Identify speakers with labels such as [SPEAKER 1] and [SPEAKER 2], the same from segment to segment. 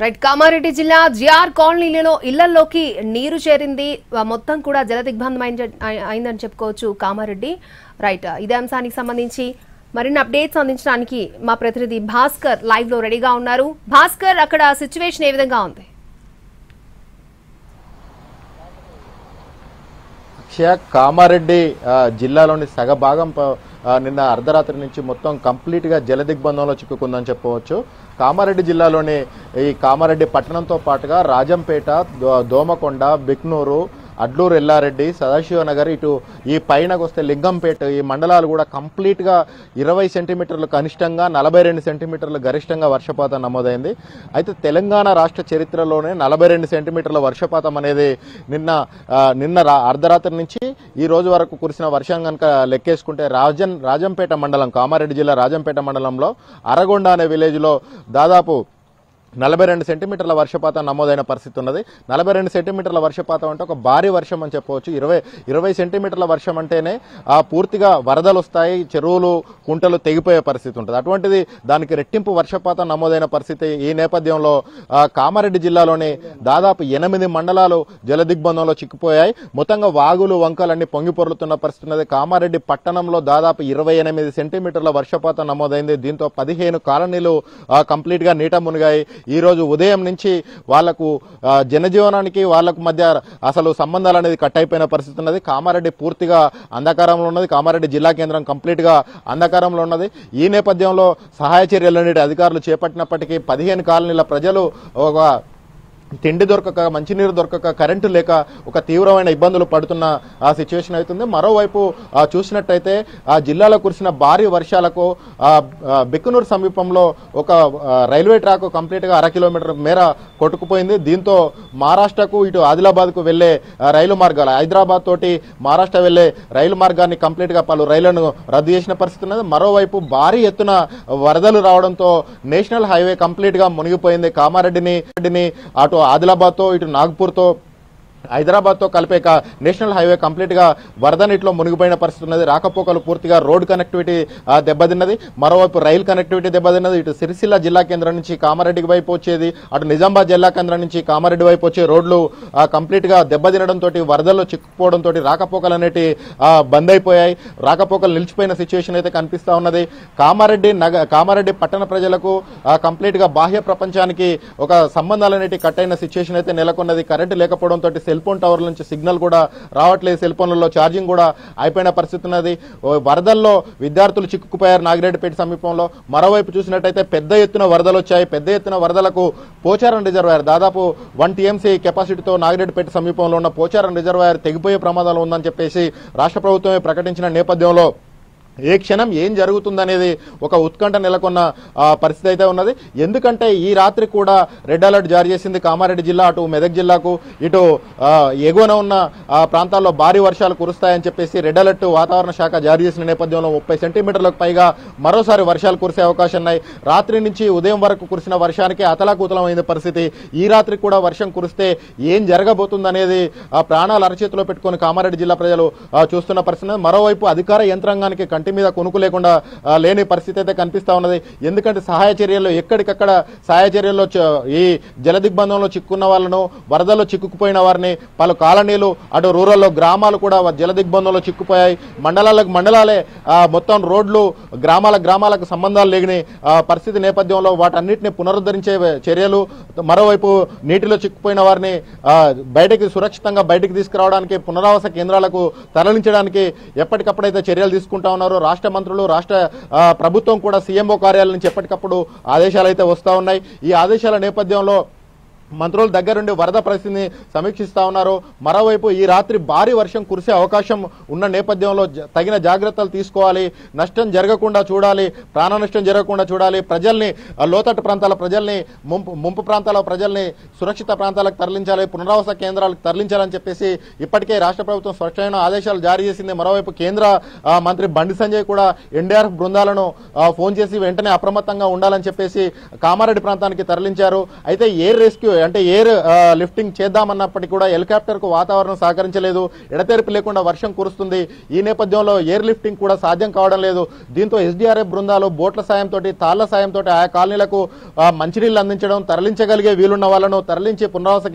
[SPEAKER 1] Right Kamareddy జిల్లా GR కాలనీలలో ఇళ్లలోకి నీరు చేరింది మొత్తం కూడా జలదిగ్బంధం అయిందని చెప్పుకోవచ్చు కామారెడ్డి రైట్ ఇదే అంశానికి సంబంధించి మరిన్ని అప్డేట్స్ అందించడానికి మా ప్రతినిధి భాస్కర్ లైవ్ లో రెడీగా ఉన్నారు భాస్కర్ అక్కడ సిచ్యువేషన్ ఏ విధంగా ఉంది
[SPEAKER 2] కామారెడ్డి జిల్లాలోని సగభాగం నిన్న అర్ధరాత్రి నుంచి మొత్తం కంప్లీట్ గా జలదిగ్బంధంలో చిక్కుకుందని చెప్పవచ్చు కామారెడ్డి జిల్లాలోని ఈ కామారెడ్డి పట్టణంతో పాటుగా రాజంపేట దోమకొండ బిక్నూరు అడ్లూరు ఎల్లారెడ్డి సదాశివనగర్ ఇటు ఈ పైనకు వస్తే లింగంపేట ఈ మండలాలు కూడా కంప్లీట్ గా 20 సెంటీమీటర్లు కనిష్టంగా 42 సెంటీమీటర్లు గరిష్టంగా వర్షపాతం నమోదైంది అయితే తెలంగాణ రాష్ట్ర చరిత్రలోనే 42 సెంటీమీటర్ల వర్షపాతం అనేది నిన్న అర్ధరాత్రి నుంచి ఈ రోజు వరకు కురిసిన వర్షం కనుక లెక్కేసుకుంటే రాజంపేట మండలం కామారెడ్డి జిల్లా రాజంపేట మండలంలో అరగొండ అనే విలేజ్ లో దాదాపు 42 సెంటీమీటర్ల వర్షపాతం నమోదైన పరిస్థితి ఉన్నది 42 సెంటీమీటర్ల వర్షపాతం అంటే ఒక భారీ వర్షం అని చెప్పవచ్చు 20 సెంటీమీటర్ల వర్షం అంటేనే పూర్తిగా వరదలు వస్తాయి చెరువులు కుంటలు తెగిపోయే పరిస్థితి ఉంటుంది అటువంటిది దానికి రెట్టింపు వర్షపాతం నమోదైన పరిస్థితి ఈ నేపథ్యంలో కామారెడ్డి జిల్లాలోని దాదాపు 8 మండలాలు జలదిగ్బంధంలో చిక్కుపోయాయి మొత్తంగా వాగులు వంకలన్నీ పొంగి పొర్లుతున్న పరిస్థితి ఉన్నది కామారెడ్డి పట్టణంలో దాదాపు 28 సెంటీమీటర్ల వర్షపాతం నమోదైంది దీంతో 15 కాలనీలు కంప్లీట్ గా నీట మునిగాయి ఈ రోజు ఉదయం నుంచి వాళ్లకు జనజీవనానికి వాళ్లకు మధ్య అసలు సంబంధాలు అనేది కట్ అయిపోయిన పరిస్థితి ఉన్నది కామారెడ్డి పూర్తిగా అంధకారంలో ఉన్నది కామారెడ్డి జిల్లా కేంద్రం కంప్లీట్ గా అంధకారంలో ఉన్నది ఈ నేపథ్యంలో సహాయ చర్యలన్నిటి అధికారులు చేపట్టినప్పటికీ 15 కాలనీల ప్రజలు ఒక తిండి దొరకక మంచినీరు దొరకక కరెంటు లేక ఒక తీవ్రమైన ఇబ్బందులు పడుతున్న ఆ సిచ్యువేషన్ అవుతుంది మరోవైపు చూసినట్టయితే ఆ జిల్లాలో కురిసిన భారీ వర్షాలకు బిక్కునూరు సమీపంలో ఒక రైల్వే ట్రాక్ కంప్లీట్ గా 1/2 కిలోమీటర్ మేర కొట్టుకుపోయింది దీంతో మహారాష్ట్రకు ఇటు ఆదిలాబాద్ కు వెళ్లే రైలు మార్గాలు హైదరాబాద్ తోటి మహారాష్ట్ర వెళ్లే రైలు మార్గాన్ని కంప్లీట్ గా పలు రైళ్లను రద్దు చేసిన పరిస్థితి ఉన్నది మరోవైపు భారీ ఎత్తున వరదలు రావడంతో నేషనల్ హైవే కంప్లీట్ గా మునిగిపోయింది కామారెడ్డిని అటు ఆదిలాబాద్ తో ఇటు నాగ్పూర్ తో హైదరాబాద్ తో కలిపే నేషనల్ హైవే కంప్లీట్ గా వరద నీటిలో మునిగిపోయిన పరిస్థితి ఉన్నది రాకపోకలు పూర్తిగా రోడ్ కనెక్టివిటీ దెబ్బతిన్నది మరోవైపు రైలు కనెక్టివిటీ దెబ్బతిన్నది ఇటు సిరిసిల్ల జిల్లా కేంద్రం నుంచి కామారెడ్డి వైపు వచ్చేది అటు నిజామాబాద్ జిల్లా కేంద్రం నుంచి కామారెడ్డి వైపు వచ్చే రోడ్లు కంప్లీట్ గా దెబ్బతినడంతో వరదల్లో చిక్కుపోవడంతో రాకపోకలు అనేటి బంద్ అయిపోయాయి రాకపోకలు నిలిచిపోయిన సిచ్యువేషన్ అయితే కనిపిస్తా ఉన్నది కామారెడ్డి పట్టణ ప్రజలకు కంప్లీట్ గా బాహ్య ప్రపంచానికి ఒక సంబంధాలు అనేటి కట్ అయిన సిచ్యువేషన్ అయితే నెలకొన్నది కరెంటు లేకపోవడంతో సెల్ ఫోన్ టవర్ల నుంచి సిగ్నల్ కూడా రావట్లేదు సెల్ ఫోన్లలో ఛార్జింగ్ కూడా అయిపోయిన పరిస్థితి ఉన్నది వరదల్లో విద్యార్థులు చిక్కుకుపోయారు నాగిరెడ్డిపేట సమీపంలో మరోవైపు చూసినట్టయితే పెద్ద ఎత్తున వరదలు వచ్చాయి పెద్ద ఎత్తున వరదలకు పోచారం రిజర్వాయర్ దాదాపు 1 TMC కెపాసిటీతో నాగిరెడ్డిపేట సమీపంలో ఉన్న పోచారం రిజర్వాయర్ తెగిపోయే ప్రమాదాలు ఉందని చెప్పేసి రాష్ట్ర ప్రభుత్వమే ప్రకటించిన నేపథ్యంలో ఏ క్షణం ఏం జరుగుతుందనేది ఒక ఉత్కంఠ నెలకొన్న పరిస్థితి అయితే ఉన్నది ఎందుకంటే ఈ రాత్రి కూడా రెడ్ అలర్ట్ జారీ చేసింది కామారెడ్డి జిల్లా అటు మెదక్ జిల్లాకు ఇటు ఎగువన ఉన్న ప్రాంతాల్లో భారీ వర్షాలు కురుస్తాయని చెప్పేసి రెడ్ అలర్ట్ వాతావరణ శాఖ జారీ చేసిన నేపథ్యంలో 30 సెంటీమీటర్లకు పైగా మరోసారి వర్షాలు కురిసే అవకాశం ఉన్నాయి రాత్రి నుంచి ఉదయం వరకు కురిసిన వర్షానికి అతలాకుతలమైన పరిస్థితి ఈ రాత్రి కూడా వర్షం కురిస్తే ఏం జరగబోతుందనేది ప్రాణాలు అరచేతిలో పెట్టుకుని కామారెడ్డి జిల్లా ప్రజలు చూస్తున్న పరిస్థితి మరోవైపు అధికార యంత్రాంగానికి మీద కొనుకు లేకుండా లేని పరిస్థితి అయితే కనిపిస్తా ఉన్నది ఎందుకంటే సహాయ చర్యల్లో ఎక్కడికక్కడ సహాయ చర్యల్లో ఈ జలదిగ్బంధంలో చిక్కున్న వాళ్ళను వరదల్లో చిక్కుకుపోయిన వారిని పలు కాలనీలు అటు రూరల్లో గ్రామాలు కూడా జలదిగ్బంధంలో చిక్కుపోయాయి మండలాలే మొత్తం రోడ్లు గ్రామాలకు సంబంధాలు లేని పరిస్థితి నేపథ్యంలో వాటన్నిటిని పునరుద్ధరించే చర్యలు మరోవైపు నీటిలో చిక్కుపోయిన వారిని సురక్షితంగా బయటికి తీసుకురావడానికి పునరావాస కేంద్రాలకు తరలించడానికి ఎప్పటికప్పుడైతే చర్యలు తీసుకుంటా ఉన్నారు రాష్ట్ర మంత్రులు రాష్ట్ర ప్రభుత్వం కూడా సీఎంఓ కార్యాలయం నుంచి ఎప్పటికప్పుడు ఆదేశాలు అయితే వస్తా ఉన్నాయి ఈ ఆదేశాల నేపథ్యంలో మంత్రుల దగ్గరుండి వరద పరిస్థితిని సమీక్షిస్తా ఉన్నారు మరోవైపు ఈ రాత్రి భారీ వర్షం కురిసే అవకాశం ఉన్న నేపథ్యంలో తగిన జాగ్రత్తలు తీసుకోవాలి నష్టం జరగకుండా చూడాలి ప్రాణ నష్టం జరగకుండా చూడాలి ప్రజల్ని లోతట్టు ప్రాంతాల ప్రజల్ని ముంపు ప్రాంతాల ప్రజల్ని సురక్షిత ప్రాంతాలకు తరలించాలి పునరావాస కేంద్రాలకు తరలించాలని చెప్పేసి ఇప్పటికే రాష్ట్ర ప్రభుత్వం స్పష్టమైన ఆదేశాలు జారీ చేసింది మరోవైపు కేంద్ర మంత్రి బండి సంజయ్ కూడా ఎన్డీఆర్ఎఫ్ బృందాలను ఫోన్ చేసి వెంటనే అప్రమత్తంగా ఉండాలని చెప్పేసి కామారెడ్డి ప్రాంతానికి తరలించారు అయితే ఎయిర్ రెస్క్యూ అంటే ఎయిర్ లిఫ్టింగ్ చేద్దామన్నప్పటికీ కూడా హెలికాప్టర్కు వాతావరణం సహకరించలేదు, ఎడతెరిపి లేకుండా వర్షం కురుస్తుంది. ఈ నేపథ్యంలో ఎయిర్ లిఫ్టింగ్ కూడా సాధ్యం కావడం లేదు. దీంతో ఎస్డీఆర్ఎఫ్ బృందాలు బోట్ల సాయంతో, తాళ్ల సాయంతో ఆయా కాలనీలకు మంచినీళ్లు అందించడం, తరలించగలిగే వీలున్న వాళ్ళను తరలించి పునరావాస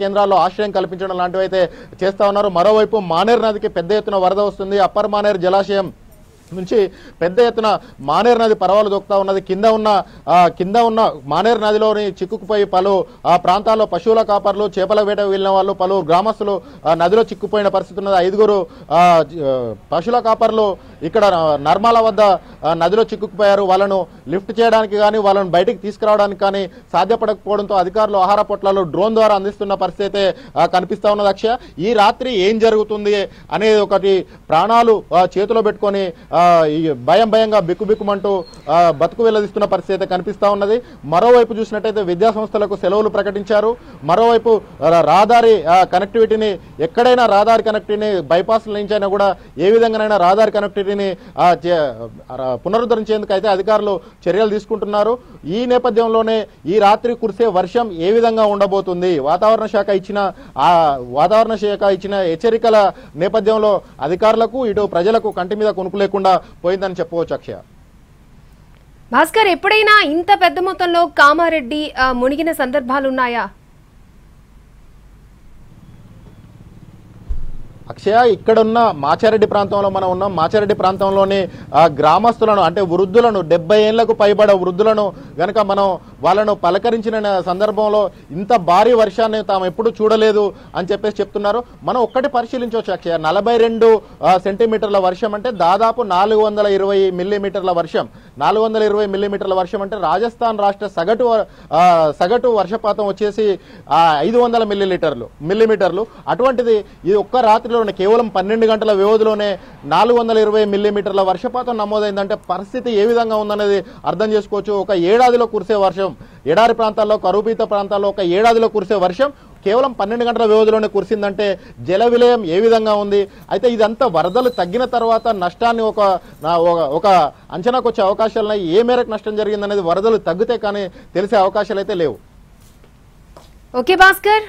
[SPEAKER 2] కేంద్రాల్లో ఆశ్రయం కల్పించడం లాంటివి అయితే చేస్తా ఉన్నారు. మరోవైపు మానేరు నదికి పెద్ద ఎత్తున వరద వస్తుంది. అప్పర్ మానేరు జలాశయం నుంచి పెద్ద ఎత్తున మానేరు నది పరవాలు దొక్కుతా ఉన్నది. కింద ఉన్న మానేరు నదిలోని చిక్కుకుపోయి పలు ప్రాంతాల్లో పశువుల కాపర్లు, చేపల వేట వెళ్ళిన వాళ్ళు, పలు గ్రామస్తులు నదిలో చిక్కుపోయిన పరిస్థితి ఉన్నది. 5 పశువుల కాపర్లు ఇక్కడ నర్మాల వద్ద నదిలో చిక్కుకుపోయారు. వాళ్ళను లిఫ్ట్ చేయడానికి కానీ వాళ్ళను బయటికి తీసుకురావడానికి కానీ సాధ్యపడకపోవడంతో అధికారులు ఆహార పొట్లాలు డ్రోన్ ద్వారా అందిస్తున్న పరిస్థితి అయితే కనిపిస్తా ఉన్నది. అక్షయ, ఈ రాత్రి ఏం జరుగుతుంది అనేది ఒకటి ప్రాణాలు చేతిలో పెట్టుకొని భయంగా బిక్కుబిక్కుమంటూ బతుకు వెల్లదిస్తున్న పరిస్థితి అయితే కనిపిస్తా ఉన్నది. మరోవైపు చూసినట్టయితే విద్యా సంస్థలకు సెలవులు ప్రకటించారు. మరోవైపు రహదారి కనెక్టివిటీని, ఎక్కడైనా రహదారి కనెక్టివిటీని బైపాస్ నుంచి అయినా కూడా ఏ విధంగానైనా రహదారి కనెక్టివిటీని పునరుద్ధరించేందుకు అయితే అధికారులు చర్యలు తీసుకుంటున్నారు. ఈ నేపథ్యంలోనే ఈ రాత్రి కురిసే వర్షం ఏ విధంగా ఉండబోతుంది, వాతావరణ శాఖ ఇచ్చిన హెచ్చరికల నేపథ్యంలో అధికారులకు ఇటు ప్రజలకు కంటి మీద కొనుకు లేకుండా పోయిందని చెప్పవచ్చు. అక్షయ,
[SPEAKER 1] భాస్కర్, ఎప్పుడైనా ఇంత పెద్ద మొత్తంలో కామారెడ్డి మునిగిన సందర్భాలున్నాయా?
[SPEAKER 2] అక్షయ, ఇక్కడున్న మాచారెడ్డి ప్రాంతంలో మనం ఉన్నాం. మాచారెడ్డి ప్రాంతంలోని గ్రామస్తులను, అంటే వృద్ధులను, 70 ఏళ్లకు పైబడ వృద్ధులను గనక మనం వాళ్ళను పలకరించిన సందర్భంలో ఇంత భారీ వర్షాన్ని తాము ఎప్పుడు చూడలేదు అని చెప్పేసి చెప్తున్నారు. మనం ఒక్కటి పరిశీలించవచ్చు అక్షయ, 42 సెంటీమీటర్ల వర్షం అంటే దాదాపు 420 మిల్లీమీటర్ల వర్షం. 420 మిల్లీమీటర్ల వర్షం అంటే రాజస్థాన్ రాష్ట్ర సగటు వర్షపాతం వచ్చేసి 500 మిల్లీమీటర్లు. అటువంటిది ఇది ఒక్క రాత్రిలో కేవలం 12 గంటల వ్యవధిలోనే 420 మిల్లీమీటర్ల వర్షపాతం నమోదైందంటే పరిస్థితి ఏ విధంగా ఉందనేది అర్థం చేసుకోవచ్చు. ఒక ఏడాదిలో కురిసే వర్షం, ఎడారి ప్రాంతాల్లో, కరువుపీత ప్రాంతాల్లో ఒక ఏడాదిలో కురిసే వర్షం కేవలం 12 గంటల వ్యవధిలోనే కురిసిందంటే జల విలయం ఏ విధంగా ఉంది. అయితే ఇదంతా వరదలు తగ్గిన తర్వాత నష్టాన్ని ఒక అంచనాకు వచ్చే అవకాశాలున్నాయి. ఏ మేరకు నష్టం జరిగిందనేది వరదలు తగ్గితే కానీ తెలిసే అవకాశాలు అయితే లేవు.
[SPEAKER 1] ఓకే భాస్కర్.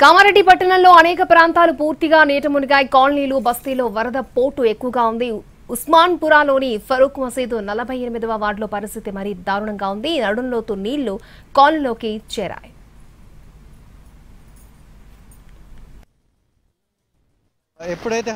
[SPEAKER 1] కామారెడ్డి పట్టణంలో అనేక ప్రాంతాలు పూర్తిగా నీట మునిగాయి. కాలనీలు, బస్తీలో వరద పోటు ఎక్కువగా ఉంది. ఉస్మాన్పురాలోని ఫరూక్ మసీదు 48వ వార్డులో పరిస్థితి మరీ దారుణంగా ఉంది. నడుంలోతు నీళ్లు కాలనీలోకి చేరాయి.
[SPEAKER 3] ఎప్పుడైతే